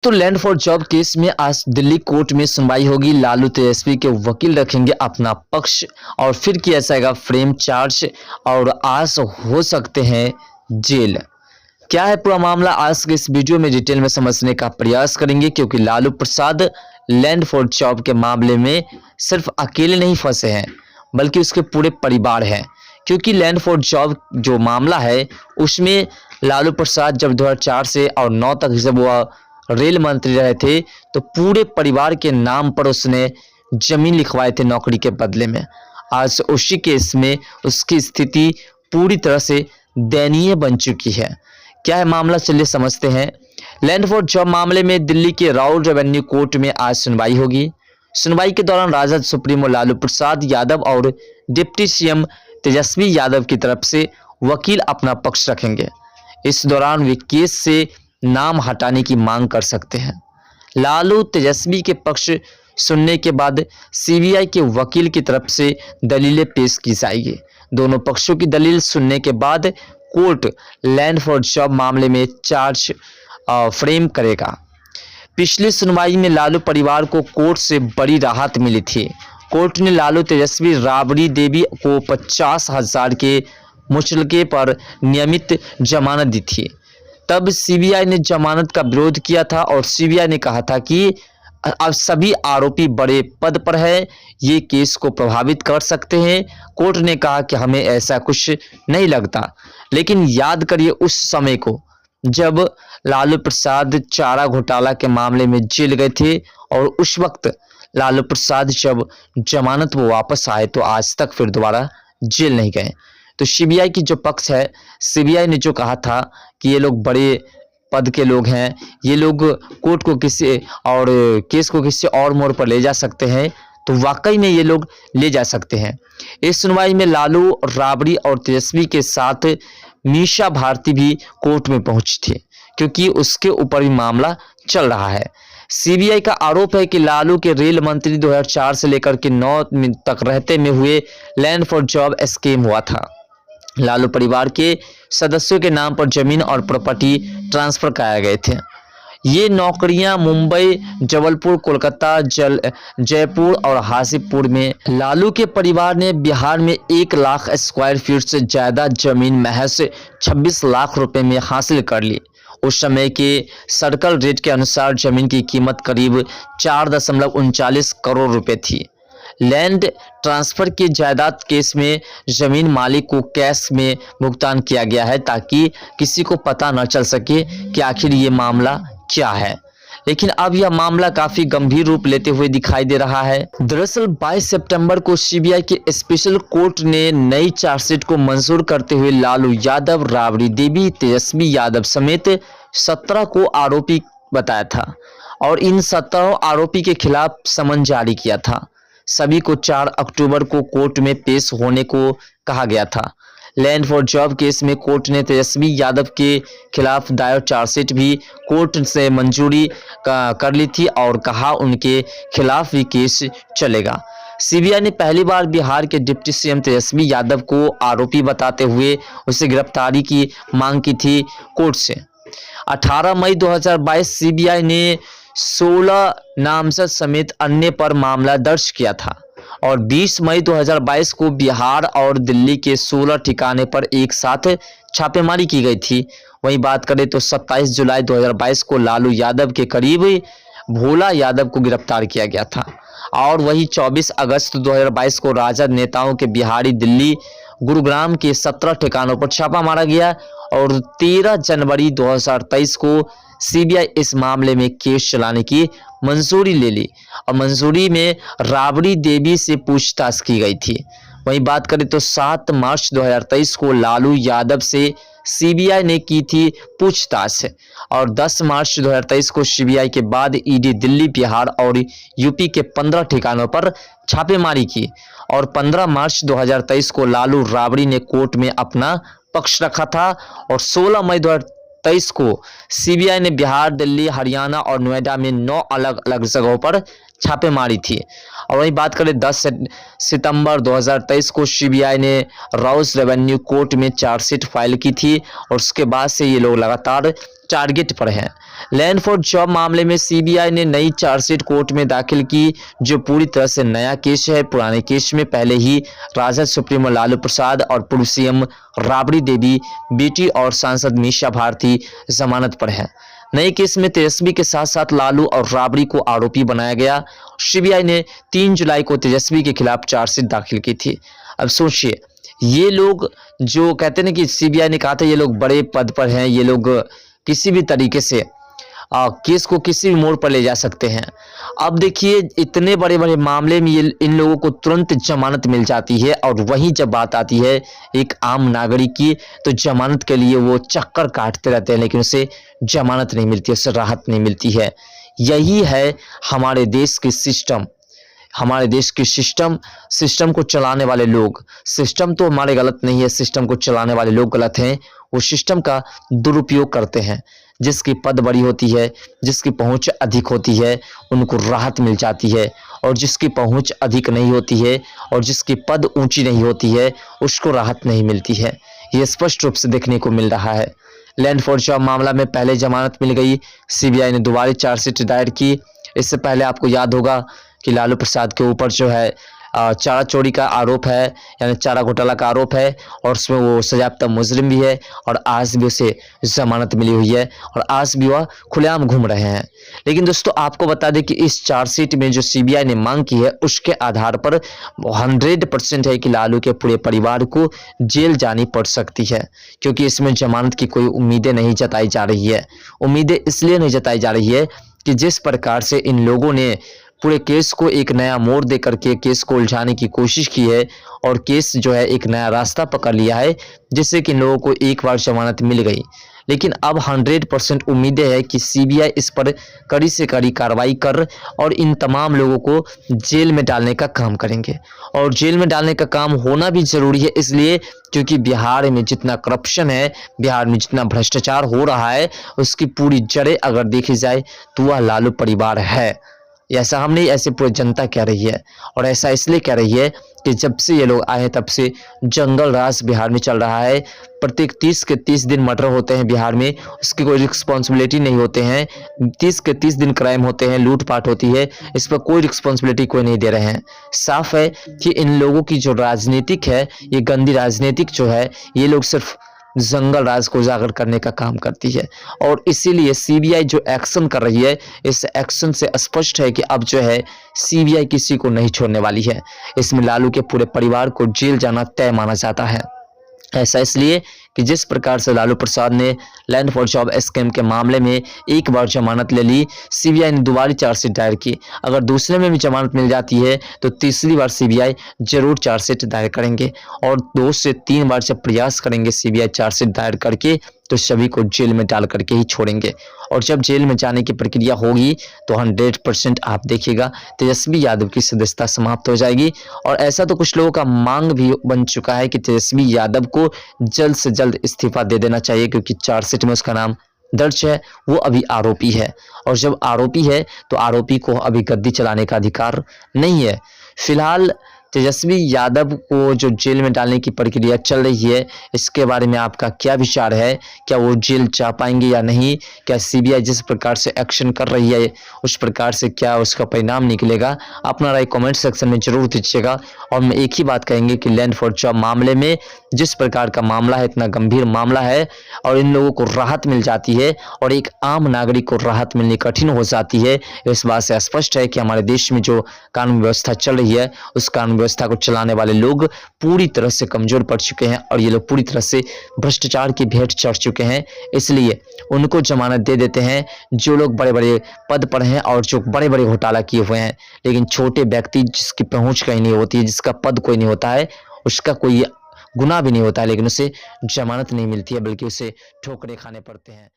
तो land for job case में आज दिल्ली कोर्ट में सुनवाई होगी। लालू तेजस्वी के वकील रखेंगे अपना पक्ष और फिर किया जाएगा फ्रेम चार्ज और आज हो सकते हैं जेल। क्या है पूरा मामला, आज के इस वीडियो में डिटेल में समझने का प्रयास करेंगे, क्योंकि Lalu Prasad land for job के मामले में सिर्फ अकेले नहीं फंसे हैं बल्कि उसके पूरे परिवार हैं। क्योंकि लैंड फॉर जॉब जो मामला है उसमें लालू प्रसाद जब 2004 से और 9 तक जब वह रेल मंत्री रहे थे तो पूरे परिवार के नाम पर उसने जमीन लिखवाए थे नौकरी के बदले में। आज उसी केस में उसकी स्थिति पूरी तरह से दयनीय बन चुकी है। क्या है मामला, चलिए समझते हैं। लैंड फॉर जॉब मामले में दिल्ली के राउल रेवेन्यू कोर्ट में आज सुनवाई होगी। सुनवाई के दौरान राजद सुप्रीमो लालू प्रसाद यादव और डिप्टी सीएम तेजस्वी यादव की तरफ से वकील अपना पक्ष रखेंगे। इस दौरान वे केस से नाम हटाने की मांग कर सकते हैं। लालू तेजस्वी के पक्ष सुनने के बाद सीबीआई के वकील की तरफ से दलीलें पेश की जाएगी। दोनों पक्षों की दलील सुनने के बाद कोर्ट लैंड फॉर जॉब मामले में चार्ज फ्रेम करेगा। पिछली सुनवाई में लालू परिवार को कोर्ट से बड़ी राहत मिली थी। कोर्ट ने लालू तेजस्वी राबड़ी देवी को 50,000 के मुचलके पर नियमित जमानत दी थी। तब सीबीआई ने जमानत का विरोध किया था और सीबीआई ने कहा था कि अब सभी आरोपी बड़े पद पर है, ये केस को प्रभावित कर सकते हैं। कोर्ट ने कहा कि हमें ऐसा कुछ नहीं लगता। लेकिन याद करिए उस समय को जब लालू प्रसाद चारा घोटाला के मामले में जेल गए थे और उस वक्त लालू प्रसाद जब जमानत वो वापस आए तो आज तक फिर दोबारा जेल नहीं गए। तो सीबीआई की जो पक्ष है, सीबीआई ने जो कहा था कि ये लोग बड़े पद के लोग हैं, ये लोग कोर्ट को किसी और केस को किसी और मोड़ पर ले जा सकते हैं, तो वाकई में ये लोग ले जा सकते हैं। इस सुनवाई में लालू, राबड़ी और तेजस्वी के साथ मीसा भारती भी कोर्ट में पहुंची थी, क्योंकि उसके ऊपर भी मामला चल रहा है। सीबीआई का आरोप है कि लालू के रेल मंत्री 2004 से लेकर के 9 तक रहते में हुए लैंड फॉर जॉब स्कीम हुआ था। लालू परिवार के सदस्यों के नाम पर जमीन और प्रॉपर्टी ट्रांसफर कराए गए थे। ये नौकरियां मुंबई, जबलपुर, कोलकाता, जयपुर और हाजीपुर में। लालू के परिवार ने बिहार में 1 लाख स्क्वायर फीट से ज्यादा जमीन महज 26 लाख रुपए में हासिल कर ली। उस समय के सर्कल रेट के अनुसार जमीन की कीमत करीब 4.39 करोड़ रुपए थी। लैंड ट्रांसफर के जायदाद केस में जमीन मालिक को कैश में भुगतान किया गया है ताकि किसी को पता न चल सके कि आखिर ये मामला क्या है। लेकिन अब यह मामला काफी गंभीर रूप लेते हुए दिखाई दे रहा है। दरअसल 22 सितंबर को सीबीआई के स्पेशल कोर्ट ने नई चार्जशीट को मंजूर करते हुए लालू यादव, राबड़ी देवी, तेजस्वी यादव समेत 17 को आरोपी बताया था और इन 17 आरोपी के खिलाफ समन जारी किया था। सभी को 4 अक्टूबर को कोर्ट में पेश होने को कहा गया था। लैंड फॉर जॉब केस में कोर्ट ने तेजस्वी यादव के खिलाफ दायर चार्जशीट भी कोर्ट से मंजूरी कर ली थी और कहा उनके खिलाफ भी केस चलेगा। सीबीआई ने पहली बार बिहार के डिप्टी सीएम तेजस्वी यादव को आरोपी बताते हुए उसे गिरफ्तारी की मांग की थी कोर्ट से। 18 मई 2022 सीबीआई ने 16 नामजद समेत अन्य पर मामला दर्ज किया था और 20 मई 2022 को बिहार और दिल्ली के 16 ठिकाने पर एक साथ छापेमारी की गई थी। वहीं बात करें तो 27 जुलाई 2022 को लालू यादव के करीब भोला यादव को गिरफ्तार किया गया था और वही 24 अगस्त 2022 को राजद नेताओं के बिहारी, दिल्ली, गुरुग्राम के 17 ठिकानों पर छापा मारा गया और 13 जनवरी 2023 को सीबीआई इस मामले में केस चलाने की मंजूरी ले ली और मंजूरी में राबड़ी देवी से पूछताछ की गई थी। वहीं बात करें तो 7 मार्च 2023 को लालू यादव से सीबीआई ने की थी पूछताछ और 10 मार्च 2023 को सीबीआई के बाद ईडी दिल्ली, बिहार और यूपी के 15 ठिकानों पर छापेमारी की और 15 मार्च 2023 को लालू, राबड़ी ने कोर्ट में अपना पक्ष रखा था और 16 मई 2023 को सीबीआई ने बिहार, दिल्ली, हरियाणा और नोएडा में 9 अलग अलग जगहों पर छापेमारी थी। और वहीं बात करें 10 सितंबर 2023 को सीबीआई ने राउस रेवेन्यू कोर्ट में चार्जशीट फाइल की थी और उसके बाद से ये लोग लगातार टारगेट पर हैं। लैंड फॉर जॉब मामले में सीबीआई ने नई चार्जशीट कोर्ट में दाखिल की, जो पूरी तरह से नया केस है। पुराने केस में पहले ही राजद सुप्रीमो लालू प्रसाद और पूर्व सीएम राबड़ी देवी बेटी और सांसद मीसा भारती जमानत पर है। नए केस में तेजस्वी के साथ साथ लालू और राबड़ी को आरोपी बनाया गया। सीबीआई ने 3 जुलाई को तेजस्वी के खिलाफ चार्जशीट दाखिल की थी। अब सोचिए, ये लोग जो कहते हैं ना कि सीबीआई ने कहा था ये लोग बड़े पद पर हैं, ये लोग किसी भी तरीके से केस को किसी भी मोड़ पर ले जा सकते हैं। अब देखिए, इतने बड़े बड़े मामले में इन लोगों को तुरंत जमानत मिल जाती है, और वहीं जब बात आती है एक आम नागरिक की, तो जमानत के लिए वो चक्कर काटते रहते हैं, लेकिन उसे जमानत नहीं मिलती, उससे राहत नहीं मिलती है। यही है हमारे देश की सिस्टम। हमारे देश की सिस्टम को चलाने वाले लोग, सिस्टम तो हमारे गलत नहीं है, सिस्टम को चलाने वाले लोग गलत हैं। वो सिस्टम का दुरुपयोग करते हैं। जिसकी पद बड़ी होती है, जिसकी पहुंच अधिक होती है, उनको राहत मिल जाती है, और जिसकी पहुंच अधिक नहीं होती है और जिसकी पद ऊंची नहीं होती है, उसको राहत नहीं मिलती है। ये स्पष्ट रूप से देखने को मिल रहा है। लैंड फॉर जॉब मामला में पहले जमानत मिल गई, सीबीआई ने दोबारा चार्जशीट दायर की। इससे पहले आपको याद होगा कि लालू प्रसाद के ऊपर जो है चारा चोरी का आरोप है, यानी चारा घोटाला का आरोप है, और उसमें वो सजायाफ्ता मुजरिम भी है, और आज भी उसे जमानत मिली हुई है, और आज भी वह खुलेआम घूम रहे हैं। लेकिन दोस्तों, आपको बता दें कि इस चार्जशीट में जो सीबीआई ने मांग की है, उसके आधार पर 100% है कि लालू के पूरे परिवार को जेल जानी पड़ सकती है, क्योंकि इसमें जमानत की कोई उम्मीदें नहीं जताई जा रही है। उम्मीदें इसलिए नहीं जताई जा रही है कि जिस प्रकार से इन लोगों ने पूरे केस को एक नया मोड़ दे करके केस को उलझाने की कोशिश की है, और केस जो है एक नया रास्ता पकड़ लिया है, जिससे कि इन लोगों को एक बार जमानत मिल गई। लेकिन अब 100% उम्मीदें है कि सीबीआई इस पर कड़ी से कड़ी कार्रवाई कर और इन तमाम लोगों को जेल में डालने का काम करेंगे। और जेल में डालने का काम होना भी जरूरी है, इसलिए क्योंकि बिहार में जितना करप्शन है, बिहार में जितना भ्रष्टाचार हो रहा है, उसकी पूरी जड़ें अगर देखी जाए तो वह लालू परिवार है। ऐसा हम नहीं, ऐसे पूरी जनता कह रही है, और ऐसा इसलिए कह रही है कि जब से ये लोग आए तब से जंगल राज बिहार में चल रहा है। प्रत्येक 30 के 30 दिन मर्डर होते हैं बिहार में, उसकी कोई रिस्पॉन्सिबिलिटी नहीं होते हैं। 30 के 30 दिन क्राइम होते हैं, लूटपाट होती है, इस पर कोई रिस्पॉन्सिबिलिटी कोई नहीं दे रहे हैं। साफ है कि इन लोगों की जो राजनीतिक है, ये गंदी राजनीतिक जो है, ये लोग सिर्फ जंगल राज को उजागर करने का काम करती है। और इसीलिए सीबीआई जो एक्शन कर रही है, इस एक्शन से स्पष्ट है कि अब जो है सीबीआई किसी को नहीं छोड़ने वाली है। इसमें लालू के पूरे परिवार को जेल जाना तय माना जाता है। ऐसा इसलिए कि जिस प्रकार से लालू प्रसाद ने लैंड फॉर जॉब स्कैम के मामले में एक बार जमानत ले ली, सीबीआई ने दोबारा चार्जशीट दायर की। अगर दूसरे में भी जमानत मिल जाती है तो तीसरी बार सीबीआई जरूर चार्जशीट दायर करेंगे, और 2 से 3 बार जब प्रयास करेंगे सीबीआई चार्जशीट दायर करके, तो सभी को जेल में डाल करके ही छोड़ेंगे। और जब जेल में जाने की प्रक्रिया होगी तो 100% आप देखिएगा तेजस्वी यादव की सदस्यता समाप्त हो जाएगी। और ऐसा तो कुछ लोगों का मांग भी बन चुका है कि तेजस्वी यादव को जल्द से जल्द इस्तीफा दे देना चाहिए, क्योंकि चार्जशीट में उसका नाम दर्ज है, वो अभी आरोपी है, और जब आरोपी है तो आरोपी को अभी गद्दी चलाने का अधिकार नहीं है। फिलहाल तेजस्वी यादव को जो जेल में डालने की प्रक्रिया चल रही है, इसके बारे में आपका क्या विचार है? क्या वो जेल जा पाएंगे या नहीं? क्या सीबीआई जिस प्रकार से एक्शन कर रही है उस प्रकार से क्या उसका परिणाम निकलेगा? अपना राय कमेंट सेक्शन में जरूर दीजिएगा। और मैं एक ही बात कहेंगे कि लैंड फॉर जॉब मामले में जिस प्रकार का मामला है, इतना गंभीर मामला है, और इन लोगों को राहत मिल जाती है और एक आम नागरिक को राहत मिलनी कठिन हो जाती है। इस बात से स्पष्ट है कि हमारे देश में जो कानून व्यवस्था चल रही है, उस कानून व्यवस्था को चलाने वाले लोग पूरी तरह से कमजोर पड़ चुके हैं, और ये लोग पूरी तरह से भ्रष्टाचार की भेंट चढ़ चुके हैं। इसलिए उनको जमानत दे देते हैं जो लोग बड़े बड़े पद पर हैं और जो बड़े बड़े घोटाला किए हुए हैं। लेकिन छोटे व्यक्ति जिसकी पहुंच कहीं नहीं होती है, जिसका पद कोई नहीं होता है, उसका कोई गुनाह भी नहीं होता है, लेकिन उसे जमानत नहीं मिलती है, बल्कि उसे ठोकरें खाने पड़ते हैं।